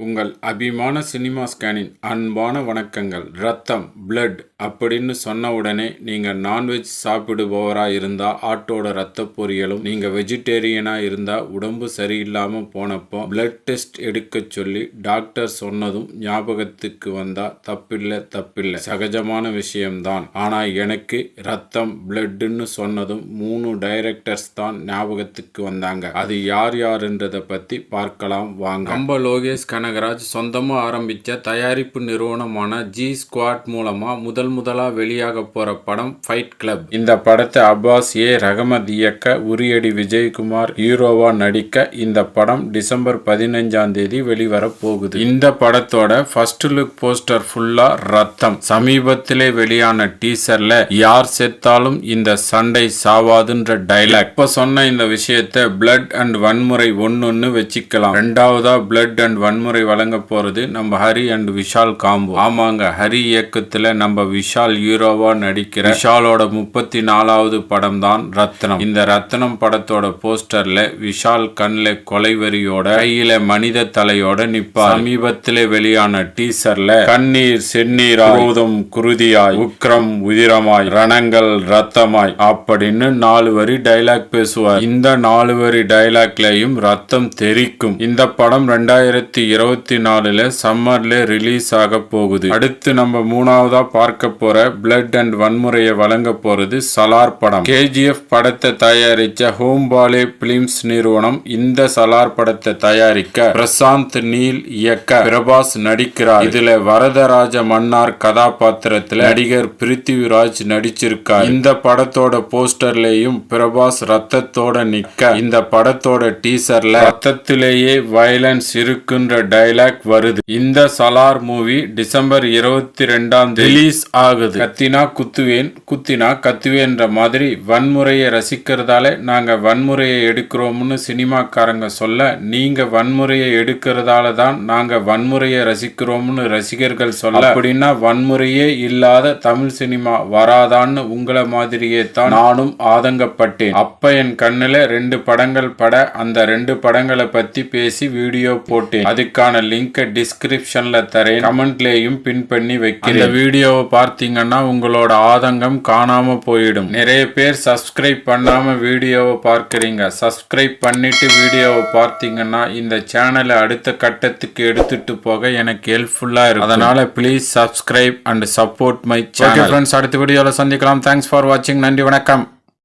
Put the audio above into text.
உங்கள் அபிமான சினிமா ஸ்கேனின் அன்பான வணக்கங்கள். ரத்தம் பிளட் அப்படின்னு சொன்ன உடனே நீங்கள் நான்வெஜ் சாப்பிடுபவராக இருந்தால் ஆட்டோட ரத்த பொரியலும், நீங்கள் வெஜிடேரியனாக இருந்தால் உடம்பு சரியில்லாமல் போனப்போ பிளட் டெஸ்ட் எடுக்க சொல்லி டாக்டர் சொன்னதும் ஞாபகத்துக்கு வந்தால் தப்பில்லை, சகஜமான விஷயம்தான். ஆனால் எனக்கு ரத்தம் பிளட்னு சொன்னதும் 3 டைரக்டர்ஸ் தான் ஞாபகத்துக்கு வந்தாங்க. அது யாருன்றதை பற்றி பார்க்கலாம் வாங்க. நம்ம லோகேஷ் கனகராஜ் சொந்தமா ஆரம்பிச்ச தயாரிப்பு நிறுவனமான ஜி ஸ்குவாட் மூலமா முதலா வெளியாக போற படம் ஃபைட் கிளப். இந்த படத்தை அப்பாஸ் ஏ ரஹமத் இயக்க, உரியடி விஜயகுமார் ஹீரோவா நடிக்க இந்த படம் டிசம்பர் 15ஆம் தேதி வெளிவர போகுது. இந்த படத்தோட ஃபர்ஸ்ட் லுக் போஸ்டர் ஃபுல்லா ரத்தம். சமீபத்திலே வெளியான டீசர்ல யார் செத்தாலும் இந்த சண்டை சாவாதுன்ற டைலாக். இப்ப சொன்ன இந்த விஷயத்தை பிளட் அண்ட் வன்முறை ஒன்னு வச்சுக்கலாம். ரெண்டாவதா பிளட் அண்ட் வன்முறை வழங்க போறது நம்ம ஹரி அண்ட் விஷால் காம்போ. ஆமாங்க, ஹரி இயக்கத்துல நம்ம விஷால் ஹீரோவா நடிக்கிற விஷாலோட 34வது படம் தான் ரத்னம். இந்த ரத்னம் படத்தோட போஸ்டர்ல விஷால் கண்ல கொலைவரியோட, கையில மனித தலையோட நிப்பார். சமீபத்திலே வெளியான டீசர்ல கண்ணீர் செந்நீராய், குரோதம் குருதியாய், உக்ரம் உதிரமாய், ரணங்கள் ரத்தமாய் அப்படின்னு 4 வரி டைலாக் பேசுவார். இந்த 4 வரி டைலாக்லயும் ரத்தம் தெரிக்கும். இந்த படம் 2024 சம்மர்ல ரிலீஸ் ஆக போகுது. அடுத்து நம்ம 3ஆவதா பார்க்க போற பிளட் அண்ட் வன்முறையை வழங்க போறது சலார் படம். KGF படத்தை தயாரிச்ச ஹோம்பாலே பிலிம்ஸ் நிறுவனம் இந்த சலார் படத்தை தயாரிக்க பிரசாந்த் நீல் இயக்க பிரபாஸ் நடிக்கிறார். இதுல வரதராஜ மன்னார் கதாபாத்திரத்துல நடிகர் பிருத்திவிராஜ் நடிச்சிருக்கார். இந்த படத்தோட போஸ்டர்லயும் பிரபாஸ் ரத்தத்தோட நிக்க, இந்த படத்தோட டீசர்ல ரத்தத்திலேயே வயலன்ஸ் இருக்குன்ற டைலாக் வருது. இந்த சலார் மூவி டிசம்பர் 22ஆம் தேதி ரிலீஸ் ஆகுது. கத்தினா குத்துவேன், குத்தினா கத்துவேன்ற மாதிரி வன்முறையை ரசிக்கிறதால நாங்க வன்முறையை எடுக்கிறோம்னு சினிமாக்காரங்க சொல்ல, நீங்க வன்முறையை எடுக்கிறதால தான் நாங்க வன்முறையை ரசிக்கிறோம்னு ரசிகர்கள் சொல்ல, அப்படின்னா வன்முறையே இல்லாத தமிழ் சினிமா வராதான்னு உங்களை மாதிரியே தான் நானும் ஆதங்கப்பட்டேன். அப்ப என் கண்ணுல 2 படங்கள் பட அந்த 2 படங்களை பத்தி பேசி வீடியோ போட்டேன். அதுக்கான லிங்க் டிஸ்கிரிப்ஷன்ல தரேன், கமெண்ட்லயும் பின் பண்ணி வைக்கிறேன். இந்த வீடியோவை பார்த்தீங்கன்னா உங்களோட ஆதங்கம் காணாம போயிடும். நிறைய பேர் சப்ஸ்கிரைப் பண்ணாம வீடியோவை பார்க்கறீங்க. சப்ஸ்கிரைப் பண்ணிட்டு வீடியோவை பார்த்தீங்கன்னா இந்த சேனலை அடுத்த கட்டத்துக்கு எடுத்துட்டு போக எனக்கு ஹெல்ப்ஃபுல்லா இருக்கும். அதனால please subscribe and support my channel. அடுத்த வீடியோல சந்திக்கலாம். தேங்க்ஸ் ஃபார் வாட்சிங். நன்றி, வணக்கம்.